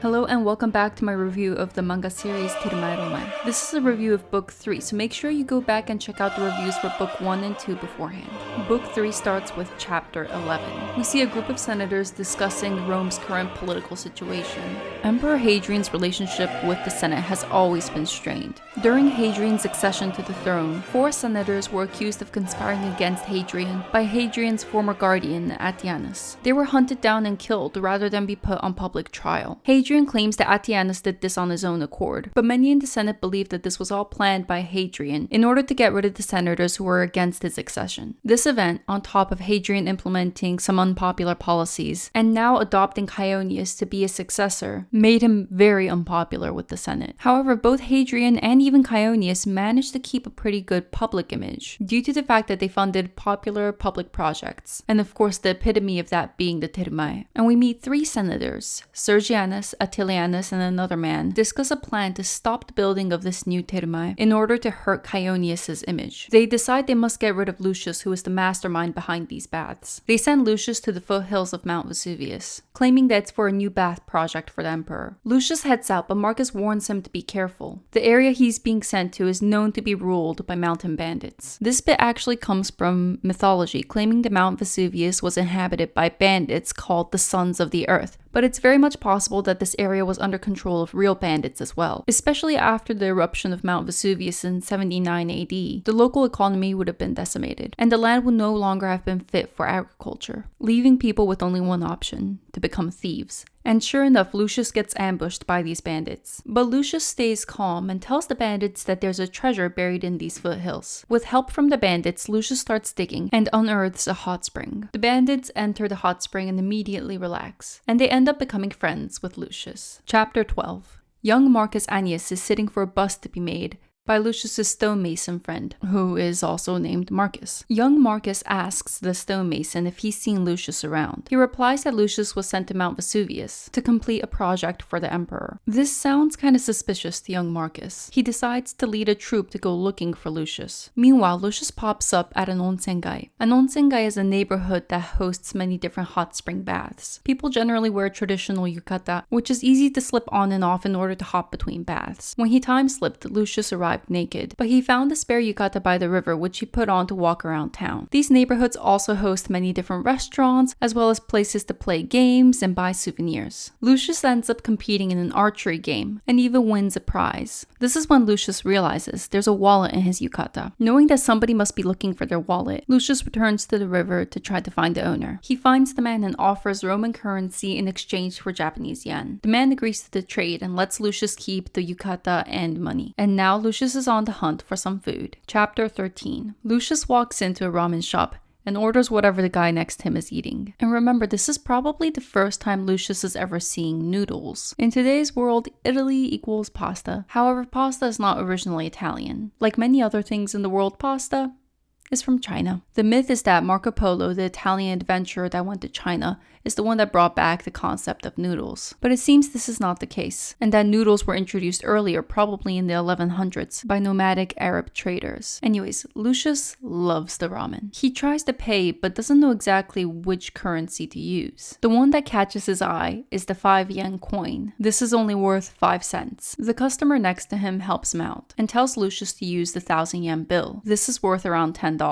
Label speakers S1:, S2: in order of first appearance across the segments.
S1: Hello and welcome back to my review of the manga series THERMÆ ROMÆ. This is a review of book 3, so make sure you go back and check out the reviews for book 1 and 2 beforehand. Book 3 starts with chapter 11. We see a group of senators discussing Rome's current political situation. Emperor Hadrian's relationship with the Senate has always been strained. During Hadrian's accession to the throne, 4 senators were accused of conspiring against Hadrian by Hadrian's former guardian, Attianus. They were hunted down and killed rather than be put on public trial. Hadrian claims that Attianus did this on his own accord, but many in the Senate believe that this was all planned by Hadrian in order to get rid of the senators who were against his accession. This event, on top of Hadrian implementing some unpopular policies and now adopting Chionius to be his successor, made him very unpopular with the Senate. However, both Hadrian and even Chionius managed to keep a pretty good public image due to the fact that they funded popular public projects, and of course the epitome of that being the Thermae. And we meet 3 senators, Sergianus, Attilianus, and another man, discuss a plan to stop the building of this new Thermae in order to hurt Chionius' image. They decide they must get rid of Lucius, who is the mastermind behind these baths. They send Lucius to the foothills of Mount Vesuvius, claiming that it's for a new bath project for the emperor. Lucius heads out, but Marcus warns him to be careful. The area he's being sent to is known to be ruled by mountain bandits. This bit actually comes from mythology, claiming that Mount Vesuvius was inhabited by bandits called the Sons of the Earth, but it's very much possible that this area was under control of real bandits as well. Especially after the eruption of Mount Vesuvius in 79 AD, the local economy would have been decimated, and the land would no longer have been fit for agriculture, leaving people with only one option: to become thieves. And sure enough, Lucius gets ambushed by these bandits. But Lucius stays calm and tells the bandits that there's a treasure buried in these foothills. With help from the bandits, Lucius starts digging and unearths a hot spring. The bandits enter the hot spring and immediately relax, and they end up becoming friends with Lucius. Chapter 12. Young Marcus Annius is sitting for a bust to be made by Lucius's stonemason friend, who is also named Marcus. Young Marcus asks the stonemason if he's seen Lucius around. He replies that Lucius was sent to Mount Vesuvius to complete a project for the emperor. This sounds kind of suspicious to young Marcus. He decides to lead a troop to go looking for Lucius. Meanwhile, Lucius pops up at an onsengai. An onsengai is a neighborhood that hosts many different hot spring baths. People generally wear traditional yukata, which is easy to slip on and off in order to hop between baths. When he time-slipped, Lucius arrived naked, but he found a spare yukata by the river which he put on to walk around town. These neighborhoods also host many different restaurants, as well as places to play games and buy souvenirs. Lucius ends up competing in an archery game, and even wins a prize. This is when Lucius realizes there's a wallet in his yukata. Knowing that somebody must be looking for their wallet, Lucius returns to the river to try to find the owner. He finds the man and offers Roman currency in exchange for Japanese yen. The man agrees to the trade and lets Lucius keep the yukata and money. And now Lucius is on the hunt for some food. Chapter 13. Lucius walks into a ramen shop and orders whatever the guy next to him is eating. And remember, this is probably the first time Lucius is ever seeing noodles. In today's world, Italy equals pasta. However, pasta is not originally Italian. Like many other things in the world, pasta is from China. The myth is that Marco Polo, the Italian adventurer that went to China, is the one that brought back the concept of noodles. But it seems this is not the case, and that noodles were introduced earlier, probably in the 1100s, by nomadic Arab traders. Anyways, Lucius loves the ramen. He tries to pay, but doesn't know exactly which currency to use. The one that catches his eye is the 5 yen coin. This is only worth 5 cents. The customer next to him helps him out, and tells Lucius to use the 1,000 yen bill. This is worth around $10.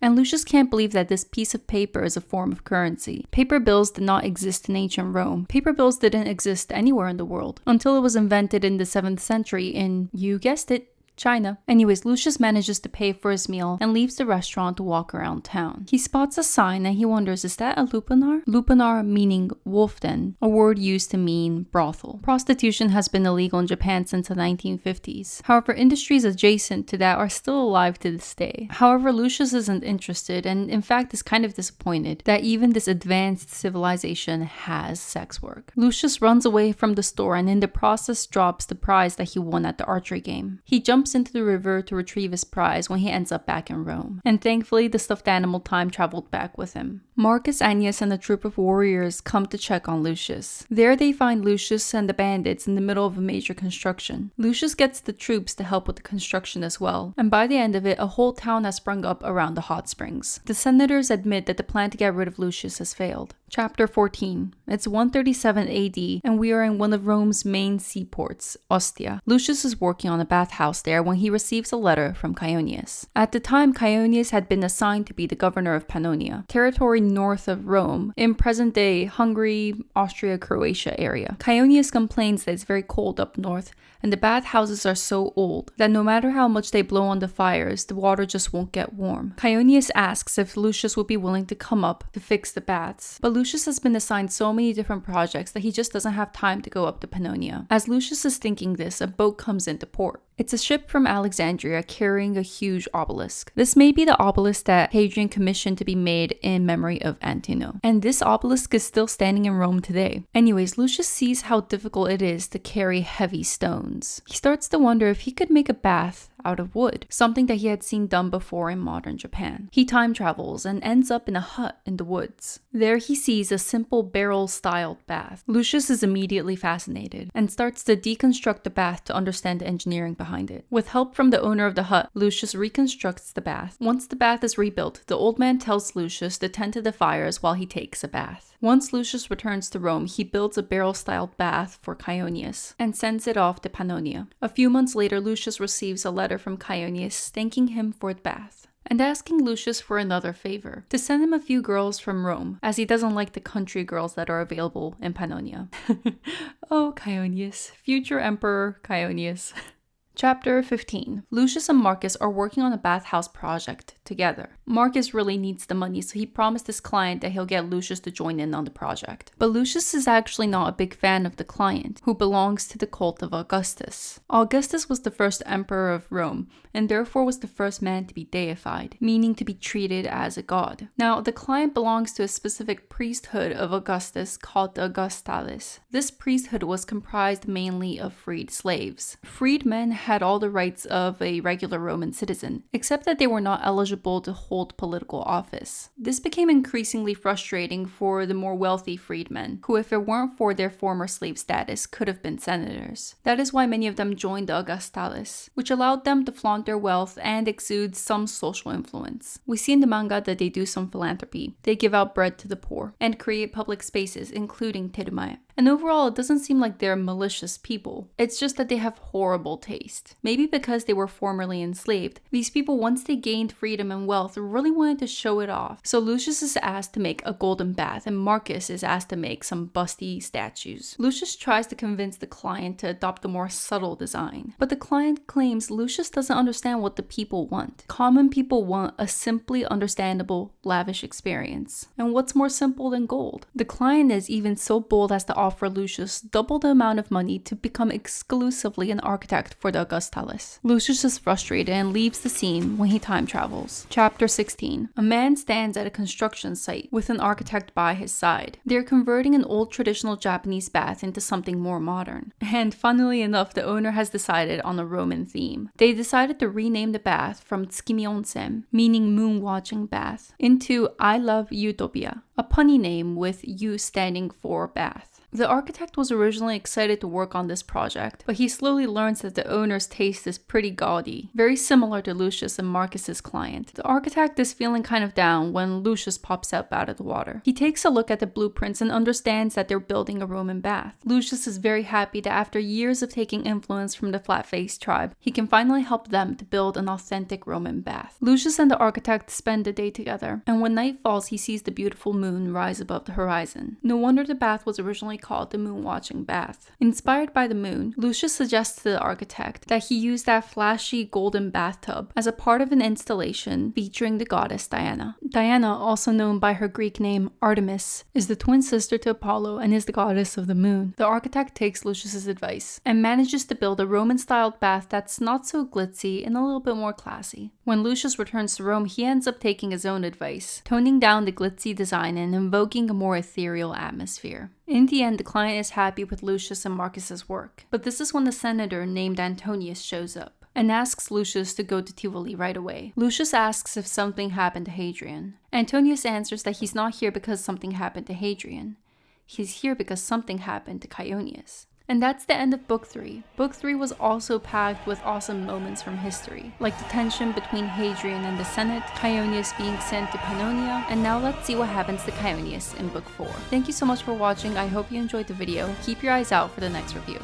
S1: And Lucius can't believe that this piece of paper is a form of currency. Paper bills did not exist in ancient Rome. Paper bills didn't exist anywhere in the world until it was invented in the 7th century in, you guessed it, China. Anyways, Lucius manages to pay for his meal and leaves the restaurant to walk around town. He spots a sign and he wonders, is that a lupanar? Lupanar meaning wolf den, a word used to mean brothel. Prostitution has been illegal in Japan since the 1950s. However, industries adjacent to that are still alive to this day. However, Lucius isn't interested and in fact is kind of disappointed that even this advanced civilization has sex work. Lucius runs away from the store and in the process drops the prize that he won at the archery game. He jumps jumps into the river to retrieve his prize when he ends up back in Rome. And thankfully, the stuffed animal time traveled back with him. Marcus, Annius, and a troop of warriors come to check on Lucius. There they find Lucius and the bandits in the middle of a major construction. Lucius gets the troops to help with the construction as well, and by the end of it, a whole town has sprung up around the hot springs. The senators admit that the plan to get rid of Lucius has failed. Chapter 14. It's 137 AD, and we are in one of Rome's main seaports, Ostia. Lucius is working on a bathhouse there when he receives a letter from Caionius. At the time, Caionius had been assigned to be the governor of Pannonia, territory north of Rome, in present-day Hungary, Austria, Croatia area. Caionius complains that it's very cold up north, and the bathhouses are so old that no matter how much they blow on the fires, the water just won't get warm. Caionius asks if Lucius would be willing to come up to fix the baths, but Lucius has been assigned so many different projects that he just doesn't have time to go up to Pannonia. As Lucius is thinking this, a boat comes into port. It's a ship from Alexandria carrying a huge obelisk. This may be the obelisk that Hadrian commissioned to be made in memory of Antino. And this obelisk is still standing in Rome today. Anyways, Lucius sees how difficult it is to carry heavy stones. He starts to wonder if he could make a bath out of wood, something that he had seen done before in modern Japan. He time travels and ends up in a hut in the woods. There he sees a simple barrel-styled bath. Lucius is immediately fascinated and starts to deconstruct the bath to understand the engineering behind it. With help from the owner of the hut, Lucius reconstructs the bath. Once the bath is rebuilt, the old man tells Lucius to tend to the fires while he takes a bath. Once Lucius returns to Rome, he builds a barrel-styled bath for Caionius and sends it off to Pannonia. A few months later, Lucius receives a letter from Caionius thanking him for the bath and asking Lucius for another favor, to send him a few girls from Rome, as he doesn't like the country girls that are available in Pannonia. Oh, Caionius, future Emperor Caionius. Chapter 15. Lucius and Marcus are working on a bathhouse project together. Marcus really needs the money, so he promised his client that he'll get Lucius to join in on the project. But Lucius is actually not a big fan of the client, who belongs to the cult of Augustus. Augustus was the first emperor of Rome, and therefore was the first man to be deified, meaning to be treated as a god. Now, the client belongs to a specific priesthood of Augustus called the Augustales. This priesthood was comprised mainly of freed slaves. Freed men had all the rights of a regular Roman citizen, except that they were not eligible to hold political office. This became increasingly frustrating for the more wealthy freedmen, who, if it weren't for their former slave status, could have been senators. That is why many of them joined the Augustales, which allowed them to flaunt their wealth and exude some social influence. We see in the manga that they do some philanthropy. They give out bread to the poor and create public spaces, including THERMÆ. And overall, it doesn't seem like they're malicious people. It's just that they have horrible taste. Maybe because they were formerly enslaved, these people, once they gained freedom and wealth, really wanted to show it off. So Lucius is asked to make a golden bath, and Marcus is asked to make some busty statues. Lucius tries to convince the client to adopt a more subtle design, but the client claims Lucius doesn't understand what the people want. Common people want a simply understandable, lavish experience. And what's more simple than gold? The client is even so bold as to offer Lucius double the amount of money to become exclusively an architect for the Augustales. Lucius is frustrated and leaves the scene when he time travels. Chapter 16. A man stands at a construction site with an architect by his side. They're converting an old traditional Japanese bath into something more modern. And funnily enough, the owner has decided on a Roman theme. They decided to rename the bath from Tsukimi Onsen, meaning moon watching bath, into I Love Utopia, a punny name with U standing for bath. The architect was originally excited to work on this project, but he slowly learns that the owner's taste is pretty gaudy, very similar to Lucius and Marcus's client. The architect is feeling kind of down when Lucius pops up out of the water. He takes a look at the blueprints and understands that they're building a Roman bath. Lucius is very happy that after years of taking influence from the flat-faced tribe, he can finally help them to build an authentic Roman bath. Lucius and the architect spend the day together, and when night falls, he sees the beautiful moon rise above the horizon. No wonder the bath was originally called the moon watching bath. Inspired by the moon, Lucius suggests to the architect that he use that flashy golden bathtub as a part of an installation featuring the goddess Diana. Diana, also known by her Greek name Artemis, is the twin sister to Apollo and is the goddess of the moon. The architect takes Lucius's advice and manages to build a Roman-styled bath that's not so glitzy and a little bit more classy. When Lucius returns to Rome, he ends up taking his own advice, toning down the glitzy design and invoking a more ethereal atmosphere. In the end, the client is happy with Lucius and Marcus's work, but this is when the senator named Antonius shows up. and asks Lucius to go to Tivoli right away. Lucius asks if something happened to Hadrian. Antonius answers that he's not here because something happened to Hadrian. He's here because something happened to Chionius. And that's the end of Book 3. Book 3 was also packed with awesome moments from history, like the tension between Hadrian and the Senate, Chionius being sent to Pannonia, and now let's see what happens to Chionius in Book 4. Thank you so much for watching, I hope you enjoyed the video. Keep your eyes out for the next review.